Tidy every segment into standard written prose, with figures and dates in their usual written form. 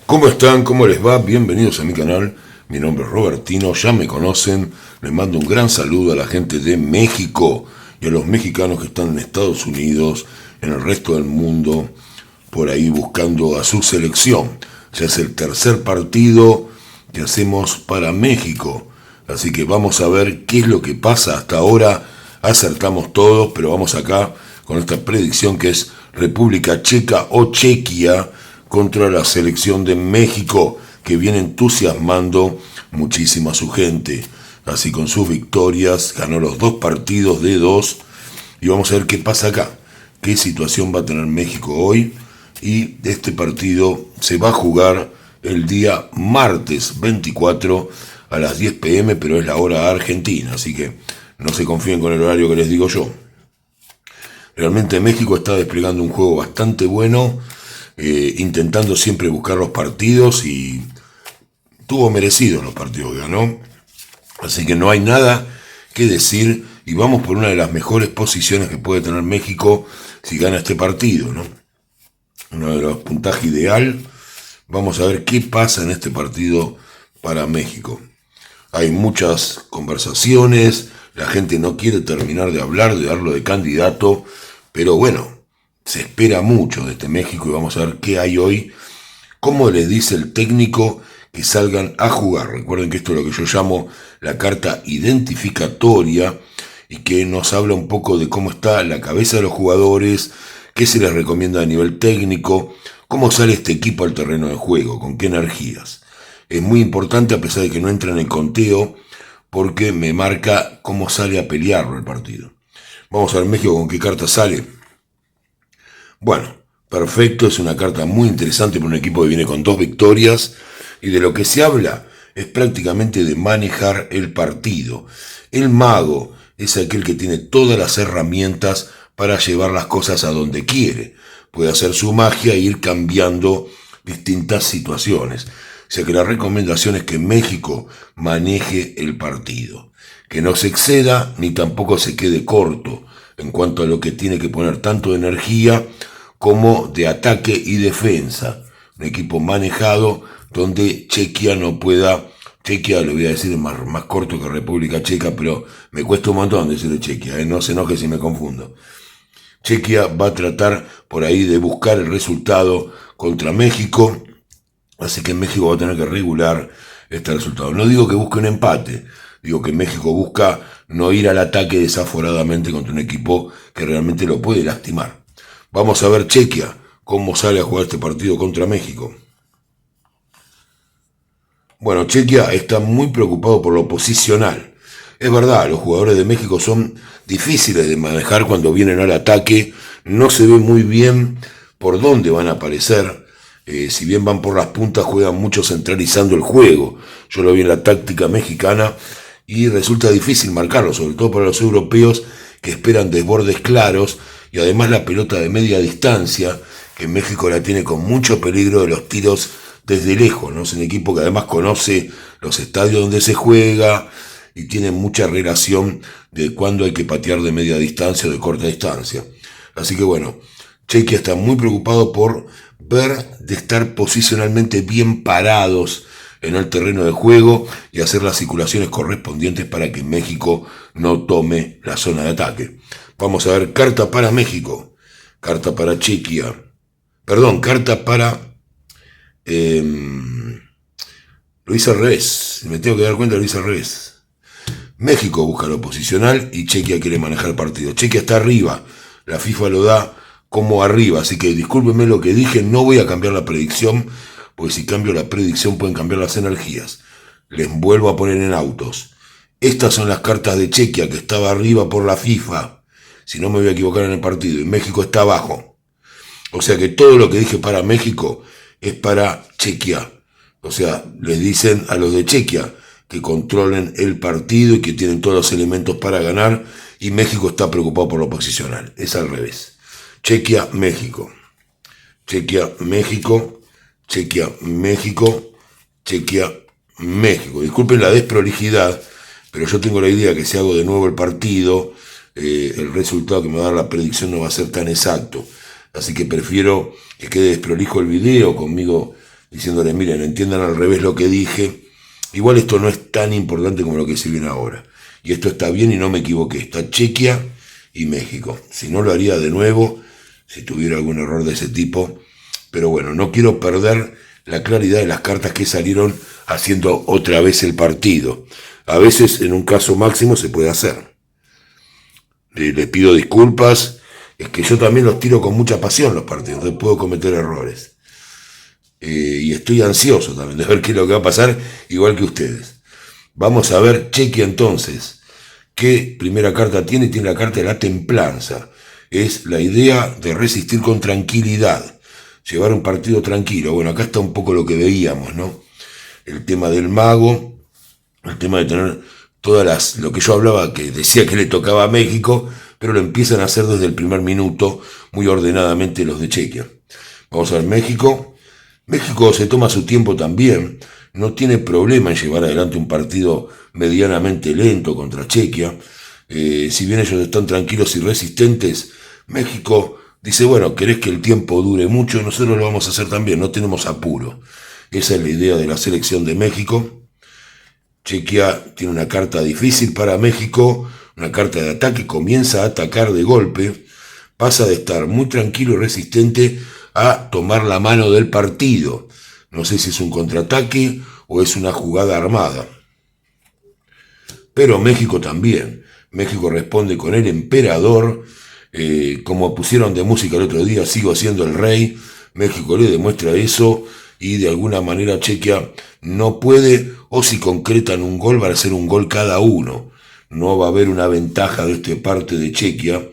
¿Cómo están? ¿Cómo les va? Bienvenidos a mi canal. Mi nombre es Robertino, ya me conocen. Les mando un gran saludo a la gente de México y a los mexicanos que están en Estados Unidos, en el resto del mundo, por ahí buscando a su selección. Ya es el tercer partido que hacemos para México. Así que vamos a ver qué es lo que pasa. Hasta ahora acertamos todos, pero vamos acá con esta predicción que es República Checa o Chequia contra la selección de México, que viene entusiasmando muchísimo a su gente. Así con sus victorias, ganó los dos partidos de dos. Y vamos a ver qué pasa acá, qué situación va a tener México hoy. Y este partido se va a jugar el día martes 24 a las 10 p.m., pero es la hora argentina, así que no se confíen con el horario que les digo yo. Realmente México está desplegando un juego bastante bueno, intentando siempre buscar los partidos y tuvo merecido los partidos que ganó. Así que no hay nada que decir y vamos por una de las mejores posiciones que puede tener México si gana este partido, ¿no? Uno de los puntajes ideal. Vamos a ver qué pasa en este partido para México. Hay muchas conversaciones, la gente no quiere terminar de hablar, de darlo de candidato, pero bueno, se espera mucho de este México y vamos a ver qué hay hoy, cómo les dice el técnico que salgan a jugar. Recuerden que esto es lo que yo llamo la carta identificatoria y que nos habla un poco de cómo está la cabeza de los jugadores, qué se les recomienda a nivel técnico, cómo sale este equipo al terreno de juego, con qué energías. Es muy importante a pesar de que no entra en el conteo porque me marca cómo sale a pelearlo el partido. Vamos a ver México con qué carta sale. Bueno, perfecto, es una carta muy interesante para un equipo que viene con dos victorias y de lo que se habla es prácticamente de manejar el partido. El mago es aquel que tiene todas las herramientas para llevar las cosas a donde quiere. Puede hacer su magia e ir cambiando distintas situaciones. O sea que la recomendación es que México maneje el partido, que no se exceda ni tampoco se quede corto en cuanto a lo que tiene que poner tanto de energía como de ataque y defensa. Un equipo manejado donde Chequia no pueda, Chequia lo voy a decir más corto que República Checa, pero me cuesta un montón decirle Chequia, no se enoje si me confundo. Chequia va a tratar por ahí de buscar el resultado contra México. Así que México va a tener que regular este resultado. No digo que busque un empate, digo que México busca no ir al ataque desaforadamente contra un equipo que realmente lo puede lastimar. Vamos a ver Chequia, cómo sale a jugar este partido contra México. Bueno, Chequia está muy preocupado por lo posicional. Es verdad, los jugadores de México son difíciles de manejar cuando vienen al ataque. No se ve muy bien por dónde van a aparecer. Si bien van por las puntas, juegan mucho centralizando el juego. Yo lo vi en la táctica mexicana y resulta difícil marcarlo, sobre todo para los europeos que esperan desbordes claros y además la pelota de media distancia, que México la tiene con mucho peligro de los tiros desde lejos, ¿no? Es un equipo que además conoce los estadios donde se juega y tiene mucha relación de cuándo hay que patear de media distancia o de corta distancia. Así que bueno, Chequia está muy preocupado por ver de estar posicionalmente bien parados en el terreno de juego y hacer las circulaciones correspondientes para que México no tome la zona de ataque. Vamos a ver carta para México, carta para Chequia, perdón, carta para lo hice al revés, me tengo que dar cuenta, lo hice al revés. México busca lo posicional y Chequia quiere manejar el partido. Chequia está arriba, la FIFA lo da como arriba, así que discúlpenme lo que dije, no voy a cambiar la predicción, porque si cambio la predicción pueden cambiar las energías. Les vuelvo a poner en autos. Estas son las cartas de Chequia, que estaba arriba por la FIFA, si no me voy a equivocar en el partido, y México está abajo. O sea que todo lo que dije para México es para Chequia. O sea, les dicen a los de Chequia que controlen el partido y que tienen todos los elementos para ganar, y México está preocupado por lo posicional. Es al revés. Chequia, México. Chequia, México. Chequia, México. Chequia, México. Disculpen la desprolijidad, pero yo tengo la idea que si hago de nuevo el partido, el resultado que me va a dar la predicción no va a ser tan exacto. Así que prefiero que quede desprolijo el video conmigo diciéndole, miren, entiendan al revés lo que dije. Igual esto no es tan importante como lo que se viene ahora. Y esto está bien y no me equivoqué. Está Chequia y México. Si no, lo haría de nuevo, si tuviera algún error de ese tipo. Pero bueno, no quiero perder la claridad de las cartas que salieron haciendo otra vez el partido. A veces, en un caso máximo, se puede hacer. Les pido disculpas. Es que yo también los tiro con mucha pasión los partidos. Entonces puedo cometer errores. Y estoy ansioso también de ver qué es lo que va a pasar, igual que ustedes. Vamos a ver Chequia entonces. ¿Qué primera carta tiene? Tiene la carta de la templanza. Es la idea de resistir con tranquilidad, llevar un partido tranquilo. Bueno, acá está un poco lo que veíamos, ¿no? El tema del mago, el tema de tener todas lo que yo hablaba, que decía que le tocaba a México, pero lo empiezan a hacer desde el primer minuto, muy ordenadamente los de Chequia. Vamos a ver México. México se toma su tiempo también, no tiene problema en llevar adelante un partido medianamente lento contra Chequia. Si bien ellos están tranquilos y resistentes, México dice, bueno, querés que el tiempo dure mucho, nosotros lo vamos a hacer también, no tenemos apuro. Esa es la idea de la selección de México. Chequia tiene una carta difícil para México, una carta de ataque, comienza a atacar de golpe, pasa de estar muy tranquilo y resistente a tomar la mano del partido. No sé si es un contraataque o es una jugada armada. Pero México también. México responde con el emperador. Como pusieron de música el otro día, sigo siendo el rey. México le demuestra eso y de alguna manera Chequia no puede, o si concretan un gol, va a ser un gol cada uno. No va a haber una ventaja de esta parte de Chequia,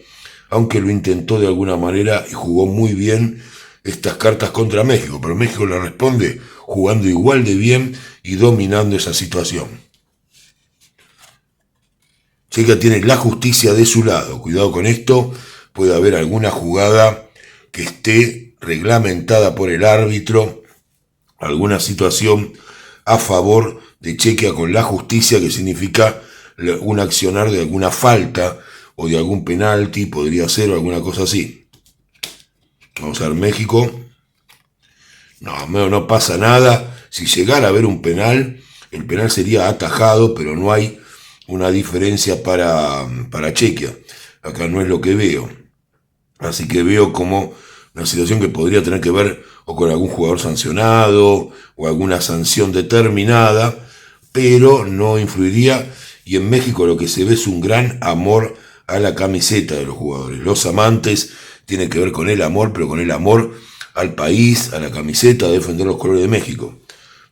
aunque lo intentó de alguna manera y jugó muy bien estas cartas contra México, pero México le responde jugando igual de bien y dominando esa situación. Chequia tiene la justicia de su lado, cuidado con esto, puede haber alguna jugada que esté reglamentada por el árbitro, alguna situación a favor de Chequia con la justicia, que significa un accionar de alguna falta o de algún penalti, podría ser, o alguna cosa así. Vamos a ver México. No pasa nada. Si llegara a haber un penal, el penal sería atajado, pero no hay una diferencia para Chequia. Acá no es lo que veo. Así que veo como una situación que podría tener que ver o con algún jugador sancionado o alguna sanción determinada, pero no influiría. Y en México lo que se ve es un gran amor a la camiseta de los jugadores. Los amantes tienen que ver con el amor, pero con el amor al país, a la camiseta, a defender los colores de México.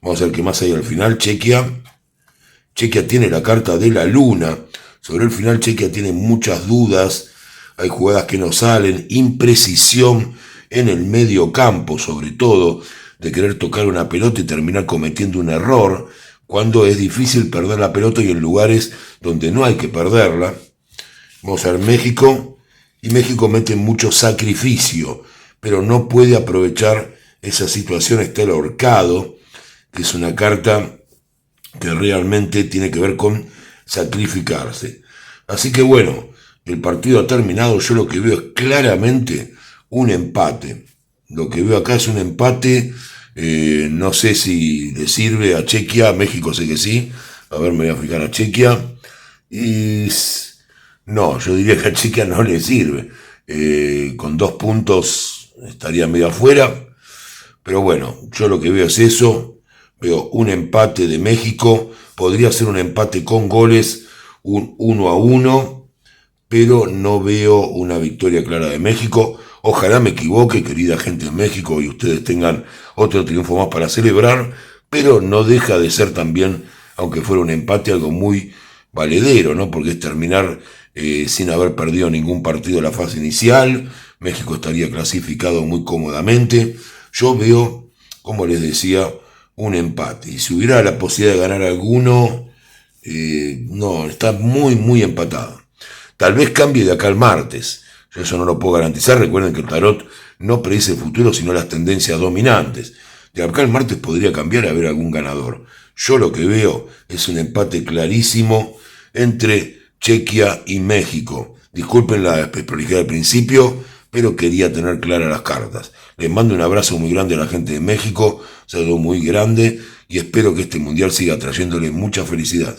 Vamos a ver qué más hay al final. Chequia tiene la carta de la luna. Sobre el final Chequia tiene muchas dudas. Hay jugadas que no salen. Imprecisión en el medio campo, sobre todo, de querer tocar una pelota y terminar cometiendo un error, cuando es difícil perder la pelota y en lugares donde no hay que perderla. Vamos a ver México. Y México mete mucho sacrificio, pero no puede aprovechar esa situación. Está el ahorcado, que es una carta que realmente tiene que ver con sacrificarse. Así que bueno, el partido ha terminado. Yo lo que veo es claramente un empate. Lo que veo acá es un empate. No sé si le sirve a Chequia. A México sé que sí. A ver, me voy a fijar a Chequia. Y no, yo diría que a Chequia no le sirve. Con 2 puntos estaría medio afuera. Pero bueno, yo lo que veo es eso. Veo un empate de México. Podría ser un empate con goles, un 1-1. Pero no veo una victoria clara de México. Ojalá me equivoque, querida gente de México, y ustedes tengan otro triunfo más para celebrar. Pero no deja de ser también, aunque fuera un empate, algo muy valedero, ¿no? Porque es terminar sin haber perdido ningún partido en la fase inicial. México estaría clasificado muy cómodamente. Yo veo, como les decía, un empate. Y si hubiera la posibilidad de ganar alguno, no, está muy, muy empatado. Tal vez cambie de acá al martes. Yo eso no lo puedo garantizar. Recuerden que el tarot no predice el futuro, sino las tendencias dominantes. De acá al martes podría cambiar a haber algún ganador. Yo lo que veo es un empate clarísimo entre Chequia y México. Disculpen la desprolijidad del principio, pero quería tener claras las cartas. Les mando un abrazo muy grande a la gente de México, saludo muy grande y espero que este mundial siga trayéndole mucha felicidad.